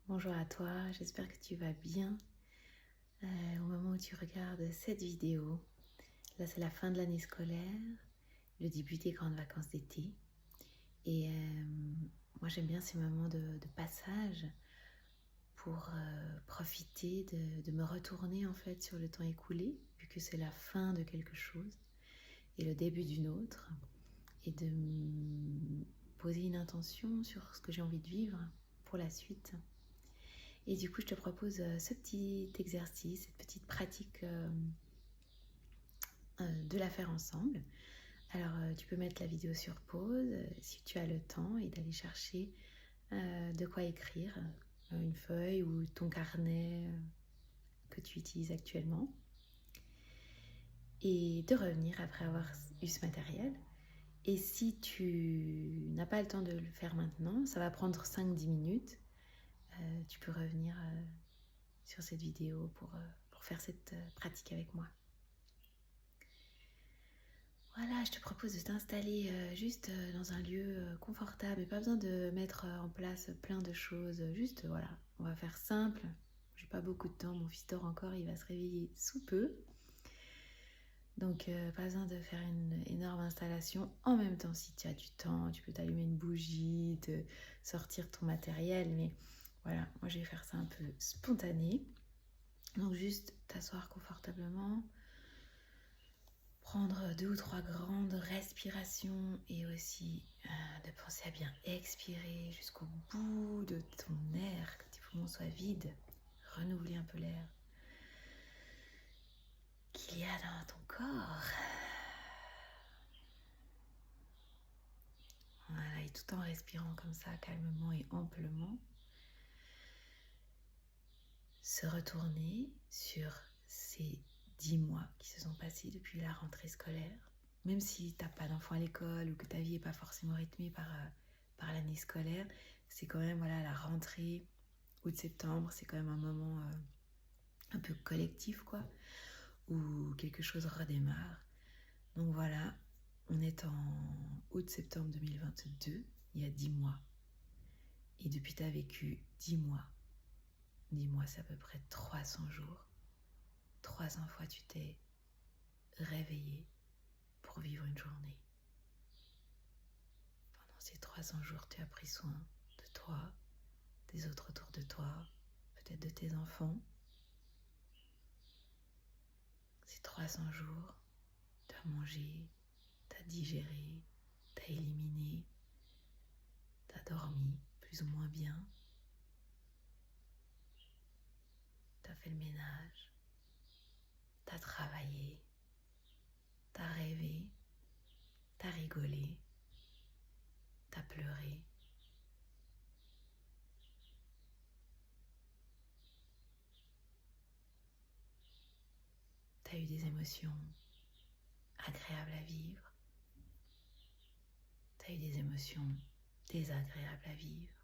Bonjour à toi, j'espère que tu vas bien au moment où tu regardes cette vidéo. Là, c'est la fin de l'année scolaire, le début des grandes vacances d'été. Et moi, j'aime bien ces moments de passage pour profiter de me retourner en fait sur le temps écoulé, vu que c'est la fin de quelque chose et le début d'une autre, et de me poser une intention sur ce que j'ai envie de vivre pour la suite. Et du coup, je te propose ce petit exercice, cette petite pratique de la faire ensemble. Alors, tu peux mettre la vidéo sur pause si tu as le temps et d'aller chercher de quoi écrire, une feuille ou ton carnet que tu utilises actuellement. Et de revenir après avoir eu ce matériel. Et si tu n'as pas le temps de le faire maintenant, ça va prendre 5-10 minutes. Tu peux revenir sur cette vidéo pour faire cette pratique avec moi. Voilà, je te propose de t'installer juste dans un lieu confortable et pas besoin de mettre en place plein de choses. Juste, voilà, on va faire simple. J'ai pas beaucoup de temps, mon fils dort encore, il va se réveiller sous peu. Donc, pas besoin de faire une énorme installation. En même temps, si tu as du temps, tu peux t'allumer une bougie, te sortir ton matériel. Mais voilà, moi je vais faire ça un peu spontané. Donc, juste t'asseoir confortablement. Prendre 2 ou 3 grandes respirations et aussi de penser à bien expirer jusqu'au bout de ton air, que tes poumons soient vides, renouveler un peu l'air qu'il y a dans ton corps. Voilà, et tout en respirant comme ça, calmement et amplement, se retourner sur ces 10 mois qui se sont passés depuis la rentrée scolaire. Même si tu n'as pas d'enfant à l'école ou que ta vie n'est pas forcément rythmée par l'année scolaire, c'est quand même la rentrée août-septembre, c'est quand même un moment un peu collectif quoi, où quelque chose redémarre. Donc voilà, on est en août-septembre 2022, il y a 10 mois. Et depuis tu as vécu 10 mois. 10 mois, c'est à peu près 300 jours. 300 fois tu t'es réveillé pour vivre une journée. Pendant ces 300 jours, tu as pris soin de toi, des autres autour de toi, peut-être de tes enfants. Ces 300 jours, tu as mangé, tu as digéré, tu as éliminé, tu as dormi plus ou moins bien, tu as fait le ménage, tu as travaillé, tu as rêvé, tu as rigolé, tu as pleuré. Tu as eu des émotions agréables à vivre. Tu as eu des émotions désagréables à vivre.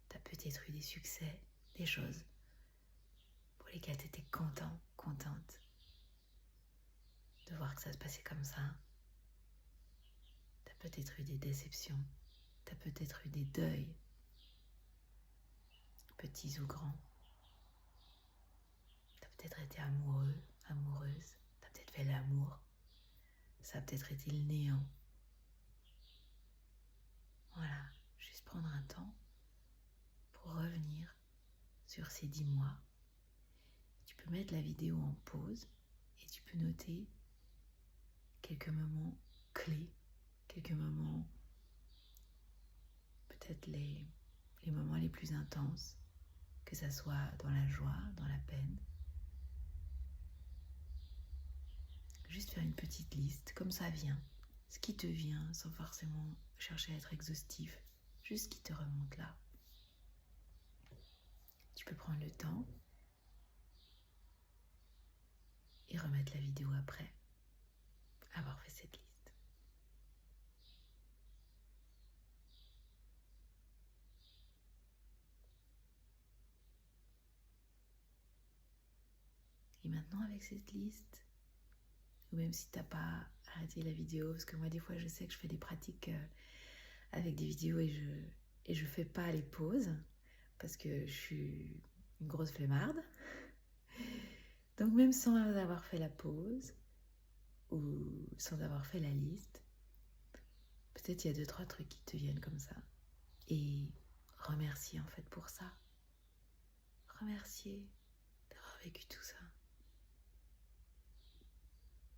Tu as peut-être eu des succès, des choses pour lesquelles tu étais content, contente de voir que ça se passait comme ça. Tu as peut-être eu des déceptions. Tu as peut-être eu des deuils, petits ou grands. Tu as peut-être été amoureux, amoureuse. Tu as peut-être fait l'amour. Ça a peut-être été le néant. Voilà, juste prendre un temps pour revenir sur ces 10 mois. Tu peux mettre la vidéo en pause et tu peux noter quelques moments clés, quelques moments, peut-être les moments les plus intenses, que ça soit dans la joie, dans la peine. Juste faire une petite liste, comme ça vient, ce qui te vient, sans forcément chercher à être exhaustif, juste ce qui te remonte là. Tu peux prendre le temps et remettre la vidéo après avoir fait cette liste. Et maintenant avec cette liste, ou même si t'as pas arrêté la vidéo, parce que moi des fois je sais que je fais des pratiques avec des vidéos et je fais pas les pauses. parce que je suis une grosse flemmarde. Donc même sans avoir fait la pause ou sans avoir fait la liste, peut-être il y a 2-3 trucs qui te viennent comme ça. Et remercier en fait pour ça. Remercier d'avoir vécu tout ça.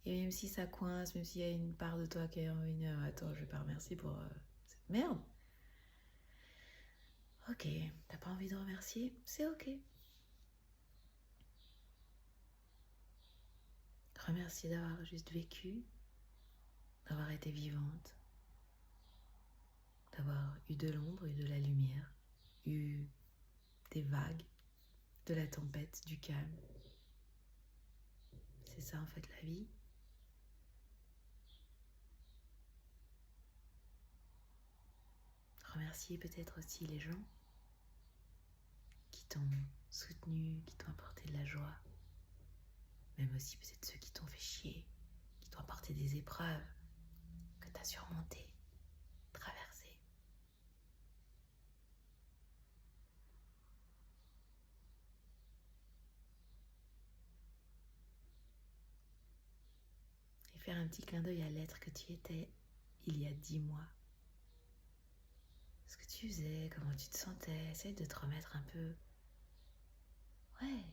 Et même si ça coince, même s'il y a une part de toi qui est envie de attends, je vais pas remercier pour cette merde. Ok, t'as pas envie de remercier, c'est ok. Remercier d'avoir juste vécu, d'avoir été vivante, d'avoir eu de l'ombre, eu de la lumière, eu des vagues, de la tempête, du calme. C'est ça en fait la vie. Remercier peut-être aussi les gens qui t'ont soutenu, qui t'ont apporté de la joie. Même aussi peut-être ceux qui t'ont fait chier, qui t'ont apporté des épreuves que t'as surmontées, traversées. Et faire un petit clin d'œil à l'être que tu étais il y a 10 mois. Ce que tu faisais, comment tu te sentais, essaye de te remettre un peu. Ouais,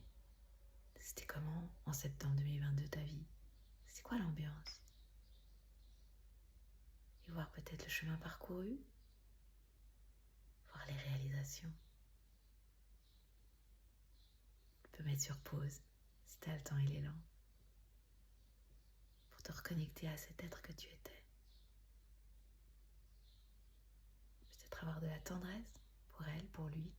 c'était comment en septembre 2022 ta vie? C'est quoi l'ambiance? Et voir peut-être le chemin parcouru, voir les réalisations. Tu peux mettre sur pause si t'as le temps et l'élan pour te reconnecter à cet être que tu étais. Peut-être avoir de la tendresse pour elle, pour lui.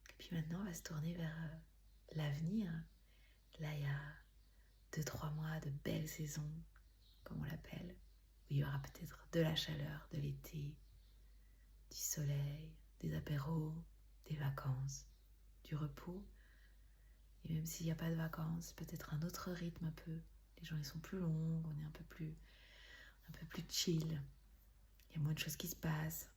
Et puis maintenant, on va se tourner vers l'avenir. Là, il y a 2-3 mois de belles saisons, comme on l'appelle, où il y aura peut-être de la chaleur, de l'été, du soleil, des apéros, des vacances, du repos. Et même s'il n'y a pas de vacances, peut-être un autre rythme un peu. Les journées sont plus longues, on est un peu plus chill. Il y a moins de choses qui se passent.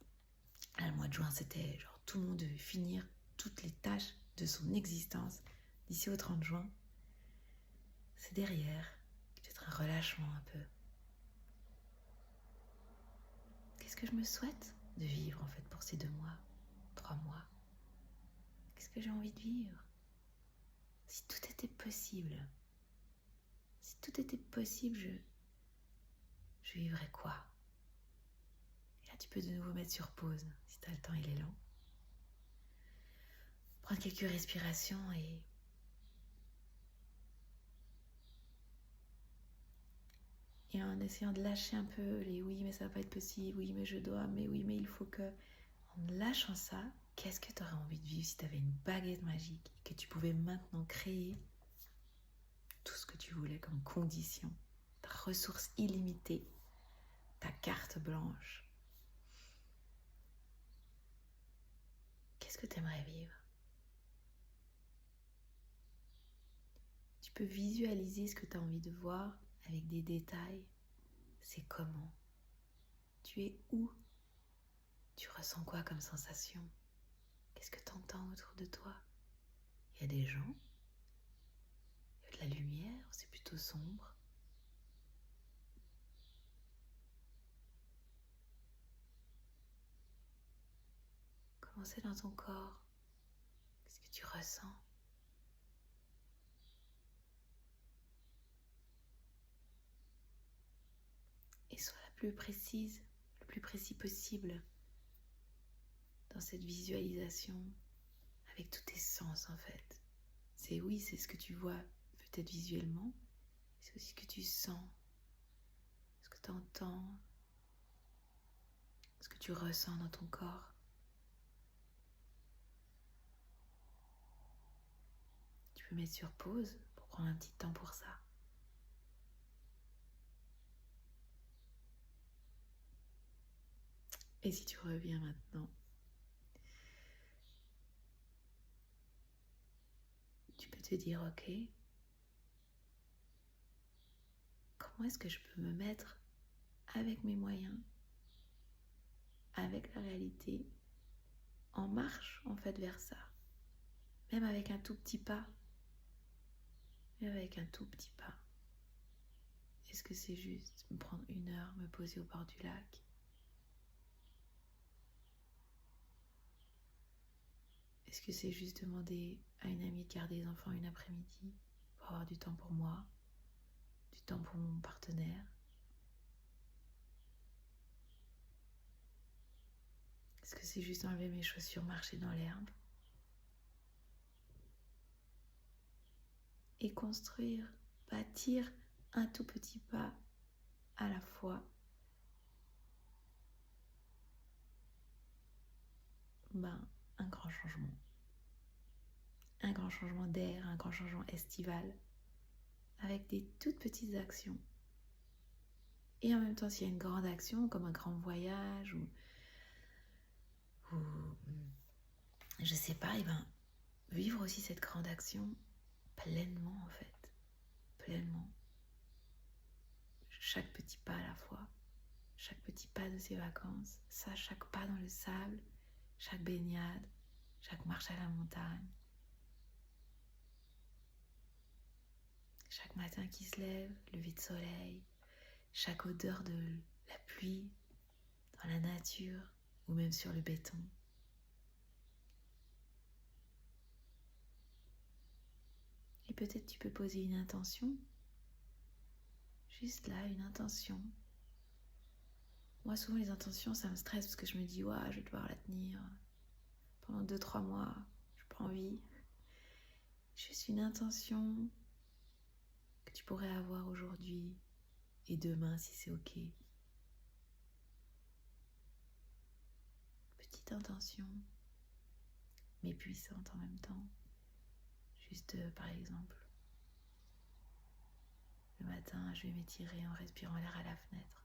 Là, le mois de juin, c'était genre tout le monde devait finir toutes les tâches de son existence d'ici au 30 juin. C'est derrière, peut-être un relâchement un peu. Qu'est-ce que je me souhaite de vivre en fait pour ces 2 mois, 3 mois? Qu'est-ce que j'ai envie de vivre? Si tout était possible, je vivrais quoi? Et là, tu peux de nouveau mettre sur pause si tu as le temps et l'élan. Prendre quelques respirations et en essayant de lâcher un peu les oui mais ça va pas être possible, oui mais je dois, mais oui mais il faut que... En lâchant ça, qu'est-ce que tu aurais envie de vivre si tu avais une baguette magique et que tu pouvais maintenant créer tout ce que tu voulais comme condition, ta ressource illimitée, ta carte blanche? Qu'est-ce que tu aimerais vivre? Tu peux visualiser ce que tu as envie de voir avec des détails. C'est comment? Tu es où? Tu ressens quoi comme sensation? Qu'est-ce que tu entends autour de toi? Il y a des gens? Il y a de la lumière ou c'est plutôt sombre? Comment c'est dans ton corps? Qu'est-ce que tu ressens? Et sois la plus précise, le plus précis possible dans cette visualisation avec tous tes sens en fait. C'est oui, c'est ce que tu vois peut-être visuellement, c'est aussi ce que tu sens, ce que tu entends, ce que tu ressens dans ton corps. Tu peux mettre sur pause pour prendre un petit temps pour ça. Et si tu reviens maintenant, tu peux te dire ok, comment comment est-ce que je peux me mettre avec mes moyens, avec la réalité, en marche en fait vers ça. Même avec un tout petit pas. Même avec un tout petit pas. Est-ce que c'est juste me prendre 1 heure, me poser au bord du lac? Est-ce que c'est juste demander à une amie de garder les enfants une après-midi pour avoir du temps pour moi, du temps pour mon partenaire? Est-ce que c'est juste enlever mes chaussures, marcher dans l'herbe? Et construire, bâtir un tout petit pas à la fois. Un grand changement. Un grand changement d'air, un grand changement estival. Avec des toutes petites actions. Et en même temps, s'il y a une grande action, comme un grand voyage ou je sais pas, vivre aussi cette grande action pleinement en fait. Pleinement. Chaque petit pas à la fois. Chaque petit pas de ces vacances. Ça, chaque pas dans le sable. Chaque baignade. Chaque marche à la montagne. Chaque matin qui se lève, lever de soleil. Chaque odeur de la pluie dans la nature ou même sur le béton. Et peut-être tu peux poser une intention. Juste là, une intention. Moi, souvent, les intentions, ça me stresse parce que je me dis, ouais, je vais devoir la tenir pendant 2-3 mois. J'ai pas envie. Juste une intention que tu pourrais avoir aujourd'hui et demain si c'est ok. Petite intention, mais puissante en même temps. Juste, par exemple, le matin, je vais m'étirer en respirant l'air à la fenêtre.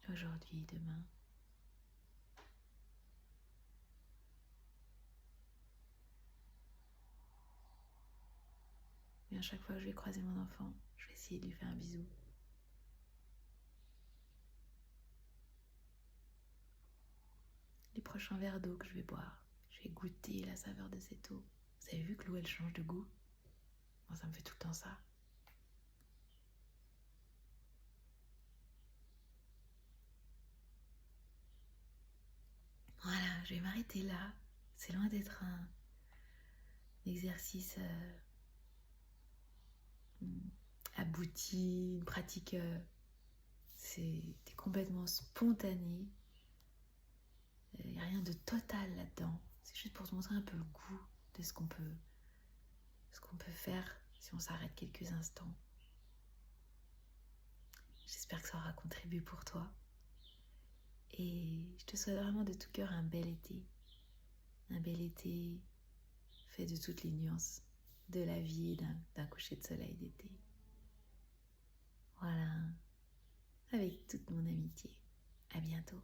Aujourd'hui, demain. Et à chaque fois que je vais croiser mon enfant, je vais essayer de lui faire un bisou. Les prochains verres d'eau que je vais boire, je vais goûter la saveur de cette eau. Vous avez vu que l'eau, elle change de goût? Moi, ça me fait tout le temps ça. Voilà, je vais m'arrêter là. C'est loin d'être un exercice abouti, une pratique. C'était complètement spontané. Il n'y a rien de total là-dedans. C'est juste pour te montrer un peu le goût de ce qu'on peut faire si on s'arrête quelques instants. J'espère que ça aura contribué pour toi. Et je te souhaite vraiment de tout cœur un bel été. Un bel été fait de toutes les nuances de la vie et d'un coucher de soleil d'été. Voilà. Avec toute mon amitié. À bientôt.